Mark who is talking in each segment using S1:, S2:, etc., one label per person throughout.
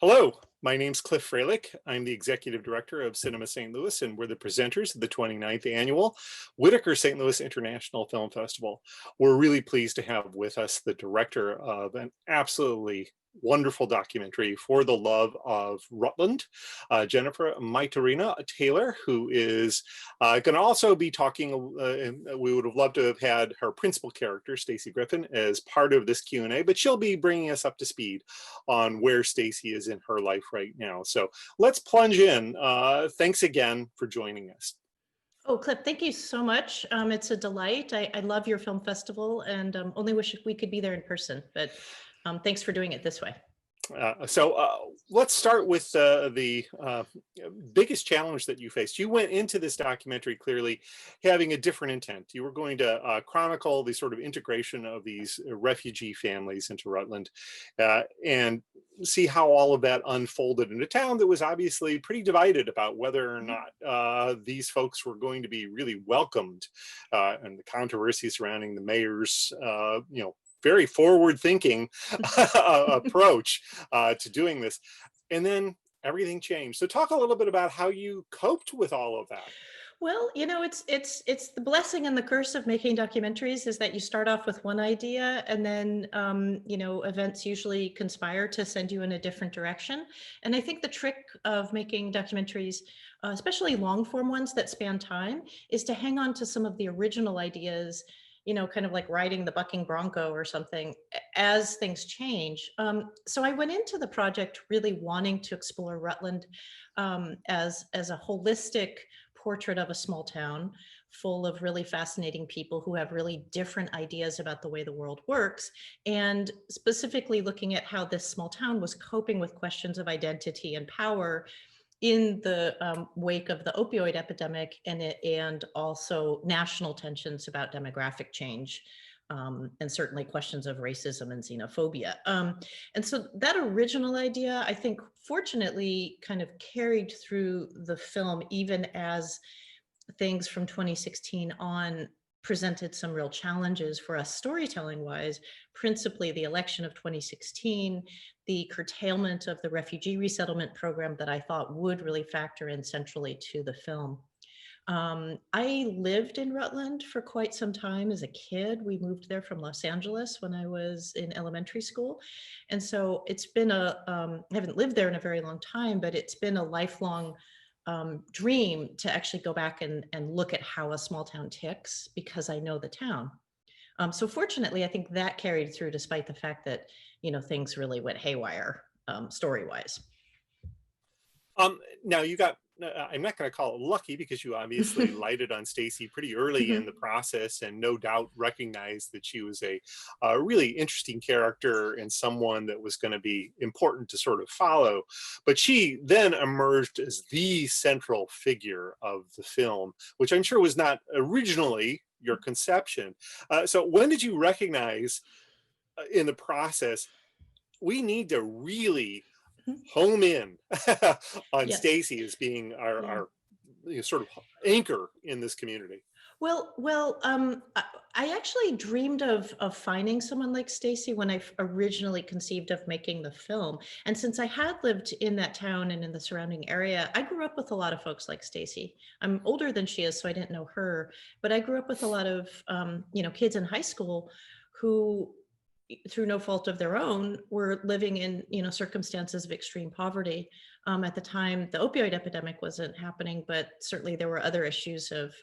S1: Hello, my name's Cliff Freilich. I'm the Executive Director of Cinema St. Louis, and we're the presenters of the 29th Annual Whitaker St. Louis International Film Festival. We're really pleased to have with us the director of an absolutely wonderful documentary for the love of Rutland, Jennifer Maytorena Taylor, who is going to also be talking, and we would have loved to have had her principal character, Staci Griffin, as part of this Q&A, but she'll be bringing us up to speed on where Staci is in her life right now. So let's plunge in. Thanks again for joining us.
S2: Oh, Clip, thank you so much. It's a delight. I love your film festival and only wish we could be there in person, but thanks for doing it this way.
S1: Let's start with the biggest challenge that you faced. You went into this documentary clearly having a different intent. You were going to chronicle the sort of integration of these refugee families into Rutland and see how all of that unfolded in a town that was obviously pretty divided about whether or not these folks were going to be really welcomed, and the controversy surrounding the mayor's, very forward-thinking approach to doing this. And then everything changed. So talk a little bit about how you coped with all of that.
S2: Well, it's the blessing and the curse of making documentaries is that you start off with one idea and then events usually conspire to send you in a different direction. And I think the trick of making documentaries, especially long form ones that span time, is to hang on to some of the original ideas, kind of like riding the bucking bronco or something as things change. So I went into the project really wanting to explore Rutland as a holistic portrait of a small town full of really fascinating people who have really different ideas about the way the world works, and specifically looking at how this small town was coping with questions of identity and power in the wake of the opioid epidemic and also national tensions about demographic change, and certainly questions of racism and xenophobia. And so that original idea, I think, fortunately kind of carried through the film, even as things from 2016 on presented some real challenges for us storytelling wise, principally the election of 2016, the curtailment of the refugee resettlement program that I thought would really factor in centrally to the film. I lived in Rutland for quite some time as a kid. We moved there from Los Angeles when I was in elementary school. And so it's been I haven't lived there in a very long time, but it's been a lifelong dream to actually go back and look at how a small town ticks because I know the town. So fortunately, I think that carried through despite the fact that, things really went haywire story-wise.
S1: Now you got, I'm not going to call it lucky because you obviously lighted on Staci pretty early in the process and no doubt recognized that she was a really interesting character and someone that was going to be important to sort of follow. But she then emerged as the central figure of the film, which I'm sure was not originally your conception. So when did you recognize in the process, we need to really home in on
S2: Yes.
S1: Staci as being
S2: Yeah.
S1: our sort of anchor in this community?
S2: I actually dreamed of finding someone like Staci when I originally conceived of making the film. And since I had lived in that town and in the surrounding area, I grew up with a lot of folks like Staci. I'm older than she is, so I didn't know her, but I grew up with a lot of kids in high school who, through no fault of their own, were living in circumstances of extreme poverty. At the time, the opioid epidemic wasn't happening, but certainly there were other issues of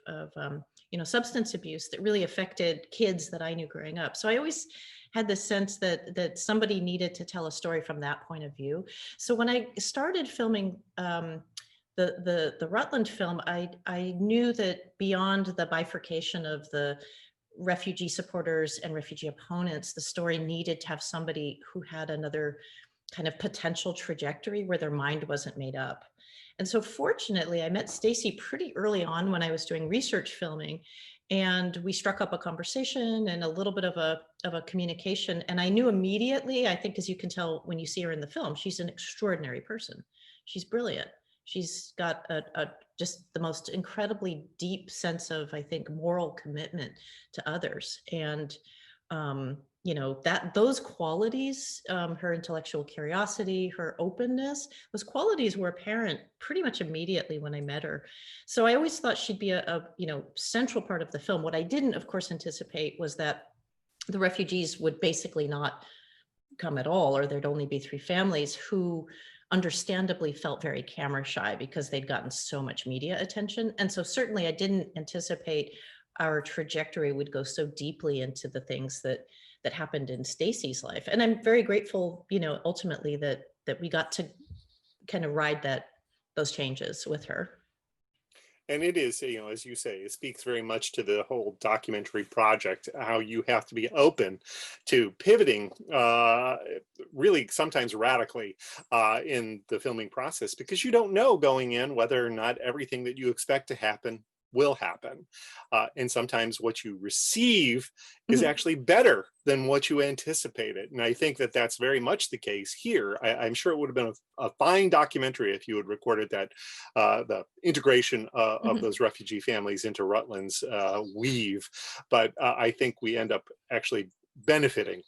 S2: substance abuse that really affected kids that I knew growing up. So I always had this sense that somebody needed to tell a story from that point of view. So when I started filming the Rutland film, I knew that beyond the bifurcation of the refugee supporters and refugee opponents, the story needed to have somebody who had another kind of potential trajectory where their mind wasn't made up. And so fortunately, I met Staci pretty early on when I was doing research filming, and we struck up a conversation and a little bit of a communication. And I knew immediately, I think, as you can tell when you see her in the film, she's an extraordinary person. She's brilliant. She's got just the most incredibly deep sense of, I think, moral commitment to others. And you know, that those qualities, her intellectual curiosity, her openness, those qualities were apparent pretty much immediately when I met her. So I always thought she'd be a you know, central part of the film. What I didn't, of course, anticipate was that the refugees would basically not come at all, or there'd only be 3 families who understandably felt very camera shy because they'd gotten so much media attention. And so certainly I didn't anticipate our trajectory would go so deeply into the things that happened in Staci's life. And I'm very grateful, you know, ultimately that we got to kind of ride those changes with her.
S1: And it is, you know, as you say, it speaks very much to the whole documentary project, how you have to be open to pivoting, really sometimes radically, in the filming process, because you don't know going in whether or not everything that you expect to happen will happen. And sometimes what you receive is
S2: Mhm.
S1: actually better than what you anticipated. And I think that that's very much the case here. I'm sure it would have been a fine documentary if you had recorded that, the integration of
S2: Mhm.
S1: those refugee families into Rutland's weave. But I think we end up actually benefiting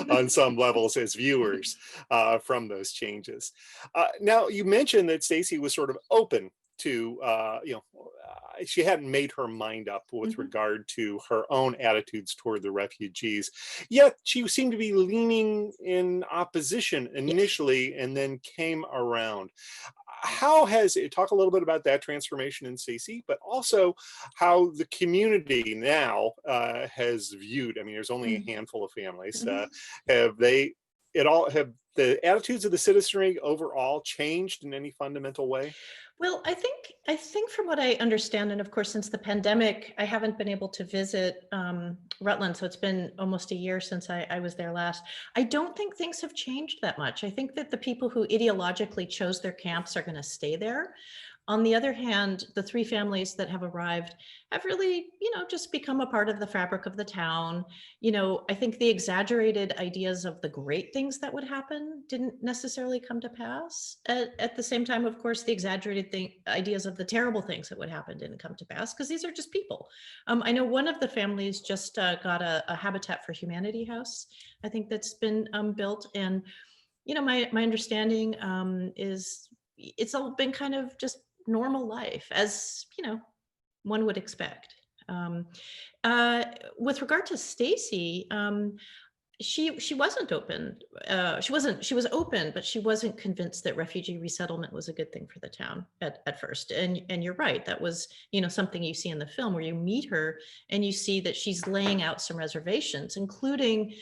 S1: on some levels as viewers from those changes. Now, you mentioned that Staci was sort of open to, you know, she hadn't made her mind up with
S2: Mhm.
S1: regard to her own attitudes toward the refugees, yet she seemed to be leaning in opposition
S2: Yes.
S1: initially and then came around. How has it, talk a little bit about that transformation in Staci, but also how the community now has viewed, I mean, there's only a
S2: Mhm.
S1: handful of families,
S2: Mhm.
S1: have they, it all, have the attitudes of the citizenry overall changed in any fundamental way?
S2: Well, I think from what I understand, and of course, since the pandemic, I haven't been able to visit Rutland, so it's been almost a year since I was there last. I don't think things have changed that much. I think that the people who ideologically chose their camps are going to stay there. On the other hand, the 3 families that have arrived have really, you know, just become a part of the fabric of the town. You know, I think the exaggerated ideas of the great things that would happen didn't necessarily come to pass. At the same time, of course, the exaggerated ideas of the terrible things that would happen didn't come to pass because these are just people. I know one of the families just got a Habitat for Humanity house. I think that's been built, and you know, my understanding is it's all been kind of just normal life, as you know, one would expect. Um, uh, with regard to Stacy, she wasn't open. She was open, but she wasn't convinced that refugee resettlement was a good thing for the town at first. And you're right, that was, you know, something you see in the film where you meet her and you see that she's laying out some reservations, including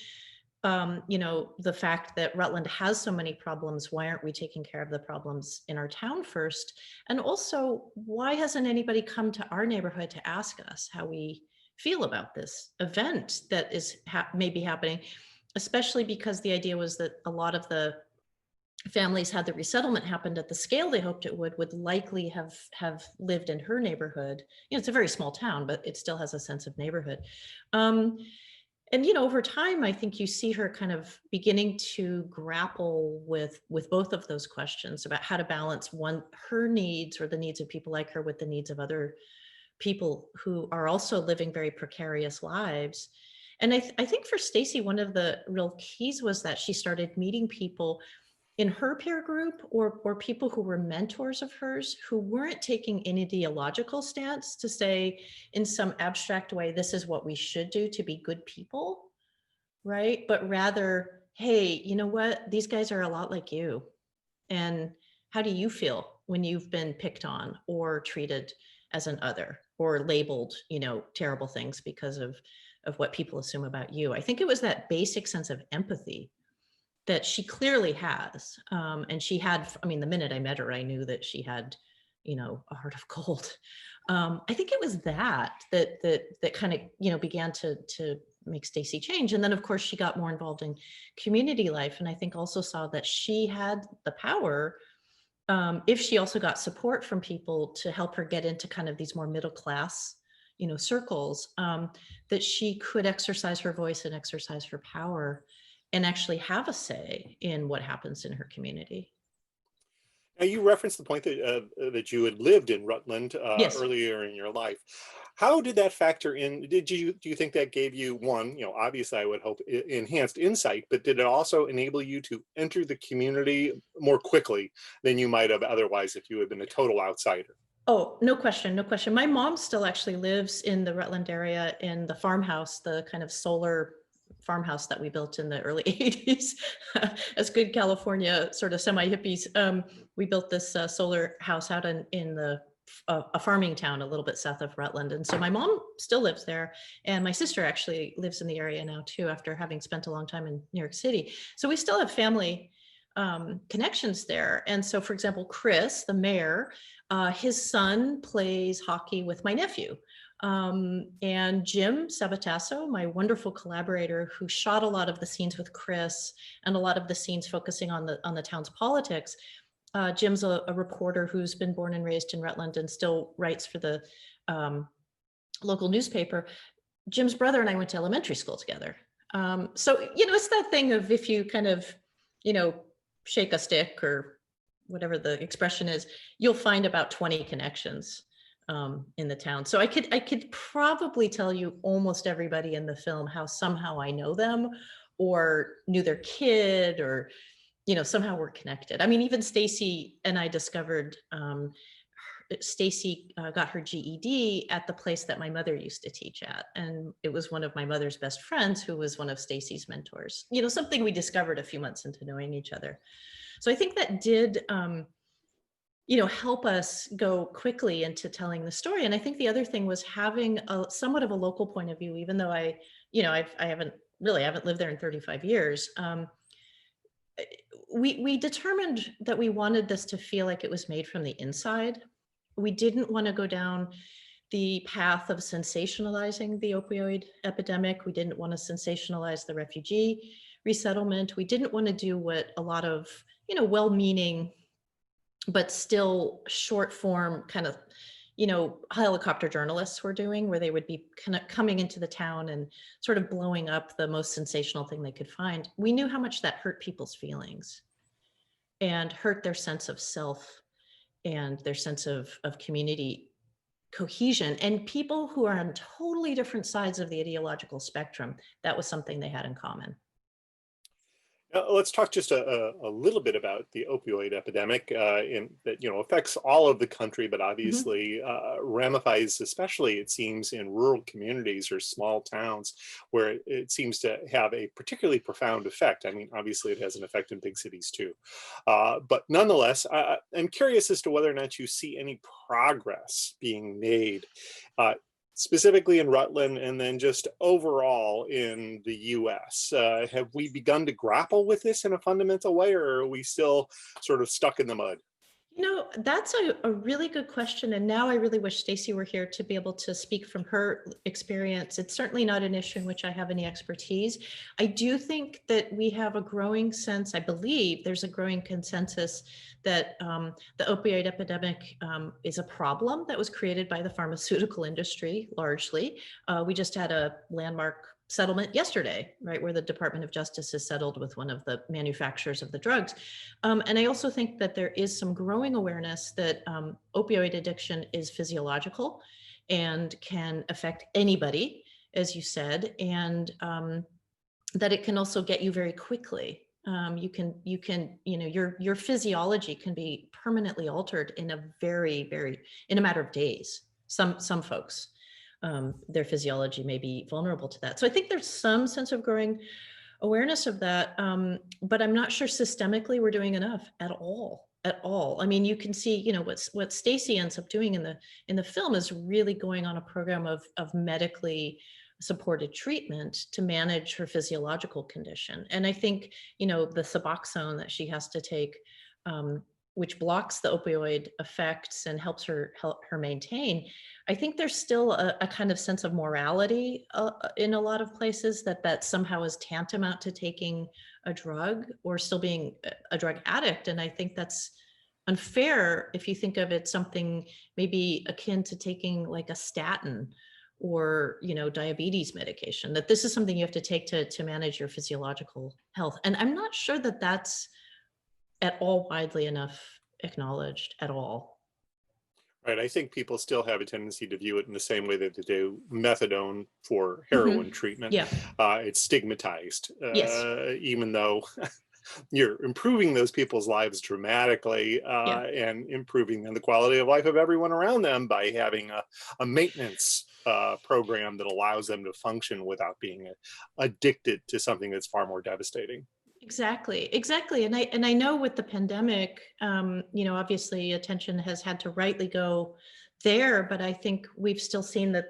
S2: you know, the fact that Rutland has so many problems. Why aren't we taking care of the problems in our town first? And also, why hasn't anybody come to our neighborhood to ask us how we feel about this event that is maybe happening? Especially because the idea was that a lot of the families, had the resettlement happened at the scale they hoped it would likely have lived in her neighborhood. You know, it's a very small town, but it still has a sense of neighborhood. Um, and you know, over time, I think you see her kind of beginning to grapple with both of those questions about how to balance one, her needs or the needs of people like her with the needs of other people who are also living very precarious lives. And I think for Stacy, one of the real keys was that she started meeting people in her peer group, or people who were mentors of hers who weren't taking an ideological stance to say in some abstract way, this is what we should do to be good people, right? But rather, hey, you know what? These guys are a lot like you. And how do you feel when you've been picked on or treated as an other or labeled, you know, terrible things because of what people assume about you? I think it was that basic sense of empathy that she clearly has. And she had, I mean, the minute I met her, I knew that she had, you know, a heart of gold. I think it was that kind of, you know, began to make Stacy change. And then of course she got more involved in community life. And I think also saw that she had the power, if she also got support from people to help her get into kind of these more middle class, you know, circles, that she could exercise her voice and exercise her power and actually have a say in what happens in her community.
S1: Now, you referenced the point that that you had lived in Rutland
S2: Yes.
S1: earlier in your life. How did that factor in? Do you think that gave you one, obviously I would hope enhanced insight, but did it also enable you to enter the community more quickly than you might have otherwise if you had been a total outsider?
S2: Oh, no question, no question. My mom still actually lives in the Rutland area in the farmhouse, the kind of solar farmhouse that we built in the early 80s. As good California sort of semi-hippies, we built this solar house out in a farming town a little bit south of Rutland. And so my mom still lives there. And my sister actually lives in the area now too, after having spent a long time in New York City. So we still have family connections there. And so, for example, Chris, the mayor, his son plays hockey with my nephew. And Jim Sabatasso, my wonderful collaborator who shot a lot of the scenes with Chris and a lot of the scenes focusing on the town's politics. Jim's a reporter who's been born and raised in Rutland and still writes for the local newspaper. Jim's brother and I went to elementary school together. So, it's that thing of if you kind of, shake a stick or whatever the expression is, you'll find about 20 connections in the town. So I could probably tell you almost everybody in the film how somehow I know them or knew their kid or, somehow we're connected. I mean, even Staci and I discovered Staci got her GED at the place that my mother used to teach at. And it was one of my mother's best friends who was one of Staci's mentors, something we discovered a few months into knowing each other. So I think that did, help us go quickly into telling the story. And I think the other thing was having somewhat of a local point of view, even though I haven't lived there in 35 years. We determined that we wanted this to feel like it was made from the inside. We didn't want to go down the path of sensationalizing the opioid epidemic. We didn't want to sensationalize the refugee resettlement. We didn't want to do what a lot of, well-meaning, but still short form kind of, helicopter journalists were doing, where they would be kind of coming into the town and sort of blowing up the most sensational thing they could find. We knew how much that hurt people's feelings and hurt their sense of self and their sense of community cohesion. And people who are on totally different sides of the ideological spectrum, that was something they had in common.
S1: Now, let's talk just a little bit about the opioid epidemic in that affects all of the country, but
S2: Mhm.
S1: obviously ramifies, especially it seems, in rural communities or small towns, where it seems to have a particularly profound effect. I mean, obviously it has an effect in big cities too, but nonetheless, I'm curious as to whether or not you see any progress being made. Specifically in Rutland, and then just overall in the US? Have we begun to grapple with this in a fundamental way, or are we still sort of stuck in the mud?
S2: That's a really good question. And now I really wish Staci were here to be able to speak from her experience. It's certainly not an issue in which I have any expertise. I do think that we have a growing sense, I believe there's a growing consensus that the opioid epidemic is a problem that was created by the pharmaceutical industry, largely. We just had a landmark settlement yesterday, right, where the Department of Justice has settled with one of the manufacturers of the drugs. And I also think that there is some growing awareness that opioid addiction is physiological and can affect anybody, as you said, and that it can also get you very quickly. Your physiology can be permanently altered in in a matter of days. Some folks, their physiology may be vulnerable to that. So I think there's some sense of growing awareness of that, but I'm not sure systemically we're doing enough at all. At all. I mean, you can see, what Staci ends up doing in the film is really going on a program of medically supported treatment to manage her physiological condition. And I think, the Suboxone that she has to take, which blocks the opioid effects and helps her maintain. I think there's still a kind of sense of morality in a lot of places that somehow is tantamount to taking a drug or still being a drug addict. And I think that's unfair if you think of it something maybe akin to taking like a statin or diabetes medication, that this is something you have to take to manage your physiological health. And I'm not sure that that's at all widely enough acknowledged at all.
S1: Right. I think people still have a tendency to view it in the same way that they do methadone for
S2: Hmm.
S1: heroin treatment.
S2: Yeah.
S1: It's stigmatized,
S2: Yes.
S1: even though you're improving those people's lives dramatically,
S2: Yeah.
S1: and improving the quality of life of everyone around them by having a maintenance program that allows them to function without being addicted to something that's far more devastating.
S2: Exactly, exactly. And I know with the pandemic, obviously attention has had to rightly go there, but I think we've still seen that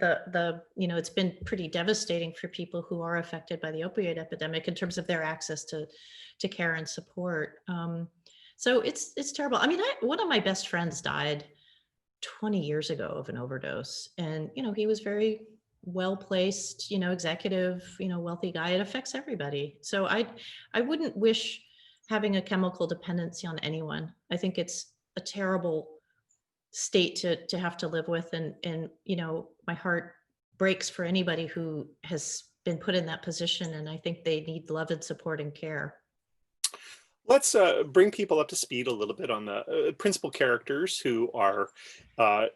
S2: it's been pretty devastating for people who are affected by the opioid epidemic in terms of their access to care and support. So it's terrible. I mean, one of my best friends died 20 years ago of an overdose. And, he was very well placed, executive, wealthy guy. It affects everybody. So I wouldn't wish having a chemical dependency on anyone. I think it's a terrible state to have to live with. And, my heart breaks for anybody who has been put in that position. And I think they need love and support and care.
S1: Let's bring people up to speed a little bit on the principal characters who are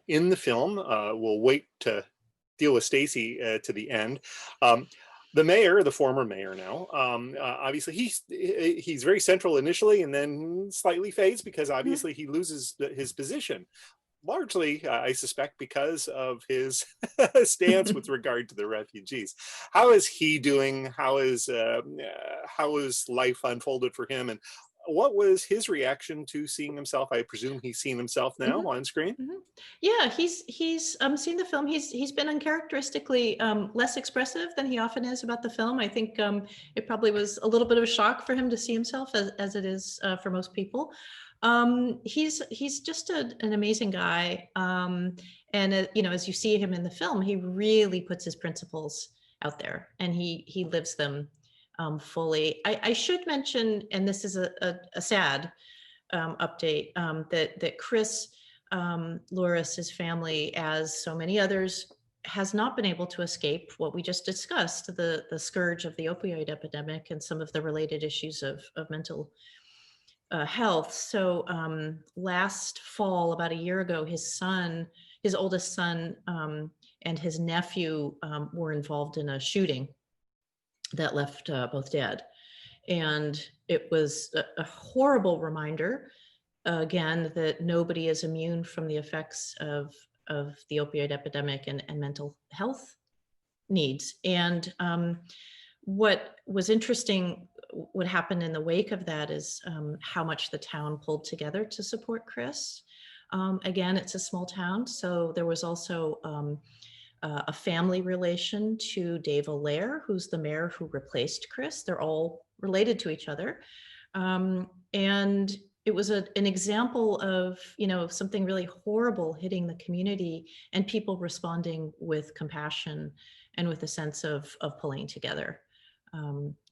S1: in the film. We'll wait to deal with Staci to the end. Um, the mayor, the former mayor now, obviously he's very central initially, and then slightly fades because
S2: Mhm.
S1: obviously he loses his position. Largely, I suspect, because of his stance with regard to the refugees. How is he doing? How is life unfolded for him? And what was his reaction to seeing himself? I presume he's seen himself now
S2: Mhm.
S1: on screen.
S2: Mhm. Yeah, he's seen the film. He's been uncharacteristically less expressive than he often is about the film. I think it probably was a little bit of a shock for him to see himself as it is for most people. He's just an amazing guy, and as you see him in the film, he really puts his principles out there, and he lives them fully. I should mention, and this is a sad update, that Chris Louris's family, as so many others, has not been able to escape what we just discussed, the scourge of the opioid epidemic and some of the related issues of mental health. So last fall, about a year ago, his oldest son, and his nephew were involved in a shooting that left both dead. And it was a horrible reminder, again, that nobody is immune from the effects of the opioid epidemic and mental health needs. And what was interesting, what happened in the wake of that is how much the town pulled together to support Chris. Again, it's a small town, so there was also a family relation to Dave Allaire, who's the mayor who replaced Chris. They're all related to each other. And it was an example of, something really horrible hitting the community and people responding with compassion and with a sense of pulling together.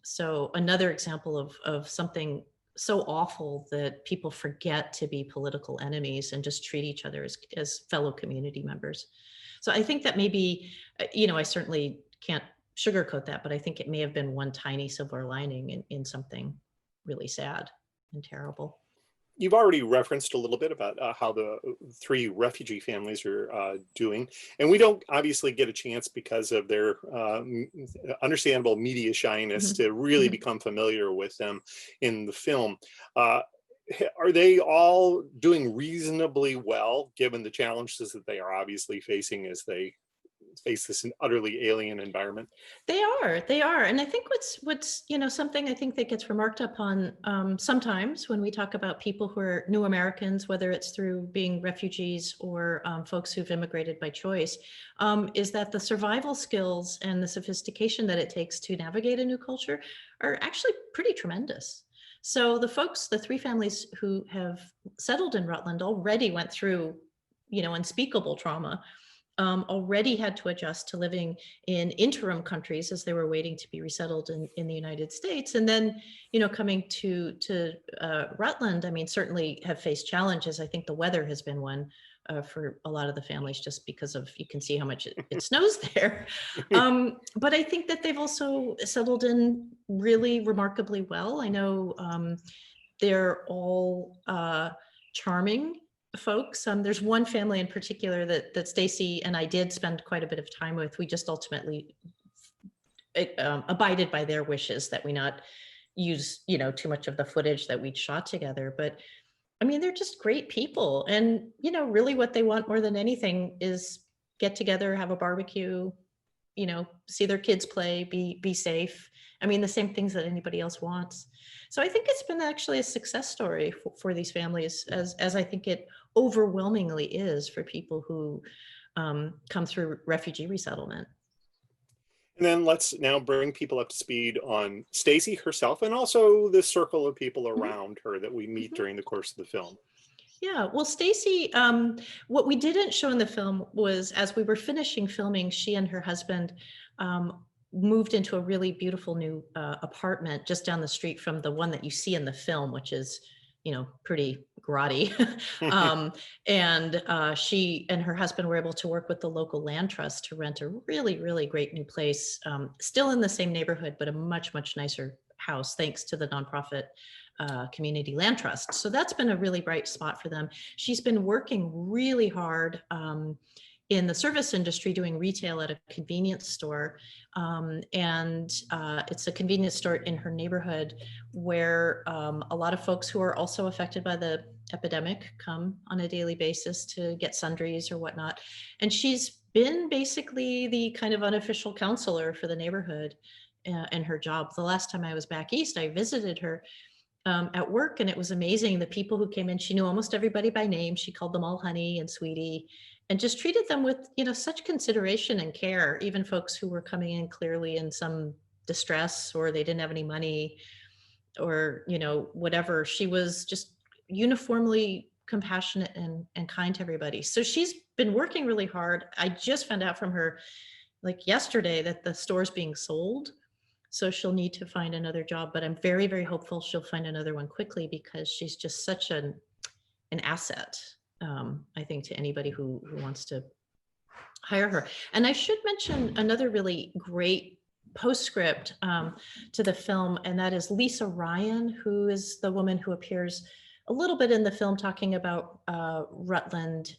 S2: So another example of something so awful that people forget to be political enemies and just treat each other as fellow community members. So I think that maybe, I certainly can't sugarcoat that, but I think it may have been one tiny silver lining in something really sad and terrible.
S1: You've already referenced a little bit about how the three refugee families are doing, and we don't obviously get a chance because of their understandable media shyness
S2: Mhm.
S1: to really
S2: Mhm.
S1: become familiar with them in the film. Uh, are they all doing reasonably well given the challenges that they are obviously facing as they face this utterly alien environment?
S2: They are. And I think what's, something I think that gets remarked upon sometimes when we talk about people who are new Americans, whether it's through being refugees or folks who've immigrated by choice, is that the survival skills and the sophistication that it takes to navigate a new culture are actually pretty tremendous. So the three families who have settled in Rutland already went through, unspeakable trauma, already had to adjust to living in interim countries as they were waiting to be resettled in the United States. And then, coming to Rutland, I mean, certainly have faced challenges. I think the weather has been one for a lot of the families, just because of, you can see how much it snows there. But I think that they've also settled in really remarkably well. I know they're all charming folks. There's one family in particular that Staci and I did spend quite a bit of time with. We just ultimately abided by their wishes that we not use, too much of the footage that we'd shot together. But I mean, they're just great people. And, really what they want more than anything is get together, have a barbecue, see their kids play, be safe. I mean, the same things that anybody else wants. So I think it's been actually a success story for these families, as I think it overwhelmingly is for people who come through refugee resettlement.
S1: And then let's now bring people up to speed on Staci herself and also the circle of people
S2: Mhm,
S1: around her that we meet
S2: mhm.
S1: during the course of the film.
S2: Yeah, well, Staci, what we didn't show in the film was as we were finishing filming, she and her husband moved into a really beautiful new apartment just down the street from the one that you see in the film, which is, pretty grotty. And she and her husband were able to work with the local land trust to rent a really, really great new place, still in the same neighborhood, but a much, much nicer house, thanks to the nonprofit community land trust. So that's been a really bright spot for them. She's been working really hard in the service industry doing retail at a convenience store. And it's a convenience store in her neighborhood where a lot of folks who are also affected by the epidemic come on a daily basis to get sundries or whatnot. And she's been basically the kind of unofficial counselor for the neighborhood in her job. The last time I was back east, I visited her at work, and it was amazing. The people who came in, she knew almost everybody by name. She called them all honey and sweetie, and just treated them with, such consideration and care. Even folks who were coming in clearly in some distress, or they didn't have any money, or whatever. She was just uniformly compassionate and kind to everybody. So she's been working really hard. I just found out from her like yesterday that the store's being sold, so she'll need to find another job, but I'm very, very hopeful she'll find another one quickly because she's just such an asset, I think, to anybody who wants to hire her. And I should mention another really great postscript to the film, and that is Lisa Ryan, who is the woman who appears a little bit in the film talking about Rutland,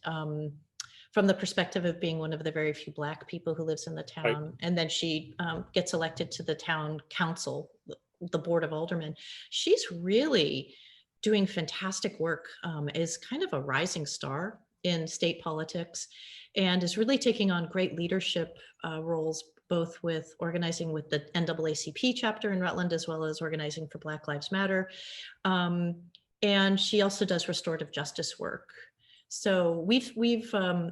S2: from the perspective of being one of the very few Black people who lives in the
S1: Right.
S2: town. And then she gets elected to the town council, the Board of Aldermen. She's really doing fantastic work, is kind of a rising star in state politics, and is really taking on great leadership roles, both with organizing with the NAACP chapter in Rutland, as well as organizing for Black Lives Matter. And she also does restorative justice work. So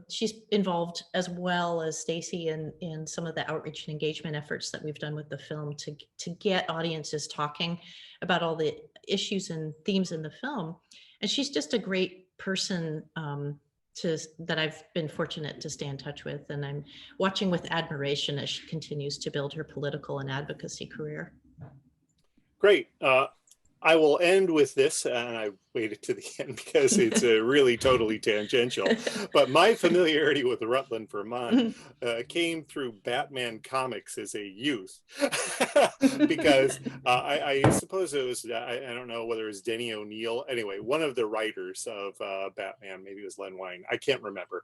S2: she's involved, as well as Staci, in some of the outreach and engagement efforts that we've done with the film to get audiences talking about all the issues and themes in the film. And she's just a great person that I've been fortunate to stay in touch with, and I'm watching with admiration as she continues to build her political and advocacy career.
S1: Great. I will end with this, and I waited to the end because it's really totally tangential. But my familiarity with Rutland, Vermont, came through Batman comics as a youth, because I suppose it was, I don't know whether it was Denny O'Neil. Anyway, one of the writers of Batman, maybe it was Len Wein, I can't remember,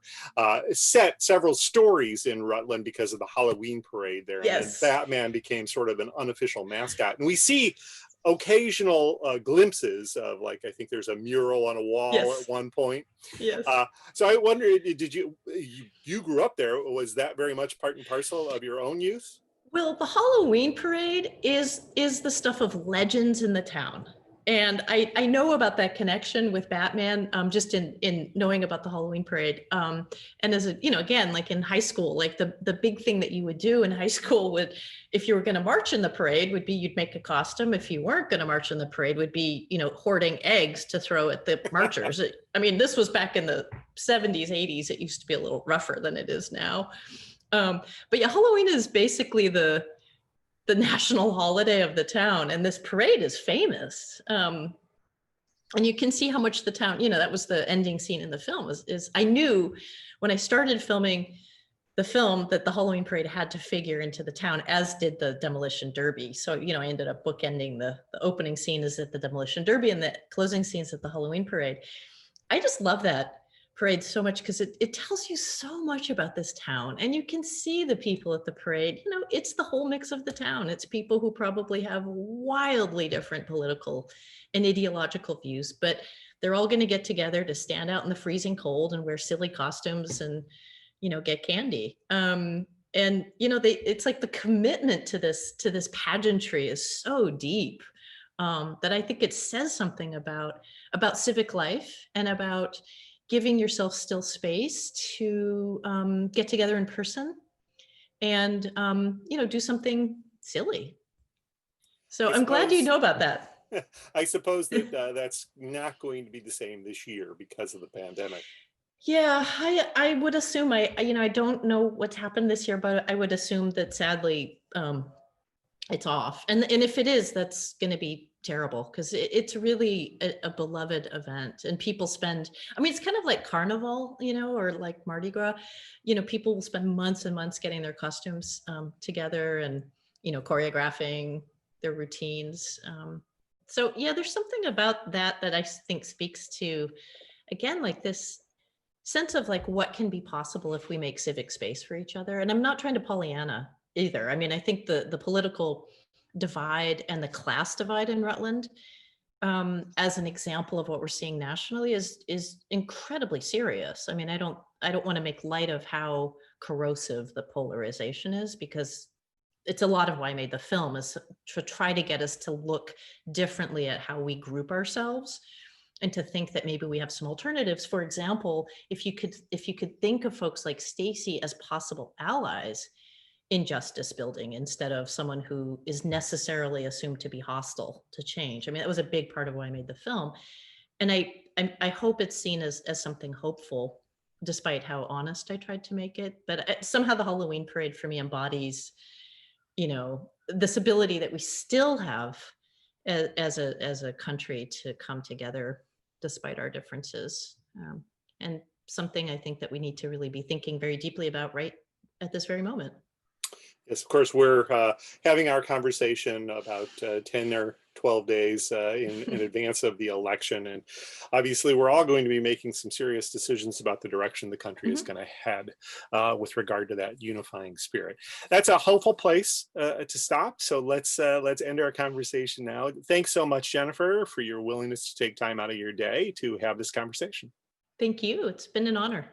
S1: set several stories in Rutland because of the Halloween parade there.
S2: Yes.
S1: And then Batman became sort of an unofficial mascot. And we see occasional glimpses of, like, I think there's a mural on a wall
S2: Yes.
S1: at one point.
S2: Yes.
S1: So I wonder, did you grew up there? Was that very much part and parcel of your own youth?
S2: Well, the Halloween parade is the stuff of legends in the town. And I know about that connection with Batman, just in knowing about the Halloween parade. And as a, again, like in high school, like the big thing that you would do in high school would, if you were going to march in the parade, would be you'd make a costume. If you weren't going to march in the parade, would be, hoarding eggs to throw at the marchers. I mean, this was back in the 70s, 80s. It used to be a little rougher than it is now. But yeah, Halloween is basically the national holiday of the town, and this parade is famous. And you can see how much the town, that was the ending scene in the film. Is I knew when I started filming the film that the Halloween parade had to figure into the town, as did the demolition derby. So I ended up bookending the opening scene is at the demolition derby, and the closing scenes at the Halloween parade. I just love that. parade so much because it tells you so much about this town, and you can see the people at the parade. You know, it's the whole mix of the town. It's people who probably have wildly different political and ideological views, but they're all going to get together to stand out in the freezing cold and wear silly costumes and, you know, get candy. And you know, it's like the commitment to this pageantry is so deep, that I think it says something about civic life and about giving yourself still space to get together in person and you know, do something silly. So
S1: I
S2: I'm glad you
S1: suppose
S2: know about that.
S1: I suppose that that's not going to be the same this year because of the pandemic.
S2: Yeah, I would assume you know, I don't know what's happened this year, but I would assume that sadly it's off. And if it is, that's going to be terrible because it's really a beloved event, and people spend. I mean, it's kind of like Carnival, you know, or like Mardi Gras. You know, people will spend months and months getting their costumes together and, you know, choreographing their routines. So yeah, there's something about that I think speaks to, again, like this sense of like what can be possible if we make civic space for each other. And I'm not trying to Pollyanna either. I mean, I think the political divide and the class divide in Rutland, as an example of what we're seeing nationally, is incredibly serious. I mean, I don't want to make light of how corrosive the polarization is, because it's a lot of why I made the film, is to try to get us to look differently at how we group ourselves and to think that maybe we have some alternatives. For example, if you could think of folks like Staci as possible allies in justice building instead of someone who is necessarily assumed to be hostile to change. I mean, that was a big part of why I made the film. And I hope it's seen as something hopeful, despite how honest I tried to make it. But somehow the Halloween parade for me embodies, you know, this ability that we still have as a country to come together despite our differences, and something I think that we need to really be thinking very deeply about right at this very moment.
S1: Yes, of course, we're having our conversation about 10 or 12 days in advance of the election. And obviously, we're all going to be making some serious decisions about the direction the country is
S2: Mhm.
S1: going to head with regard to that unifying spirit. That's a hopeful place to stop. So let's end our conversation now. Thanks so much, Jennifer, for your willingness to take time out of your day to have this conversation.
S2: Thank you. It's been an honor.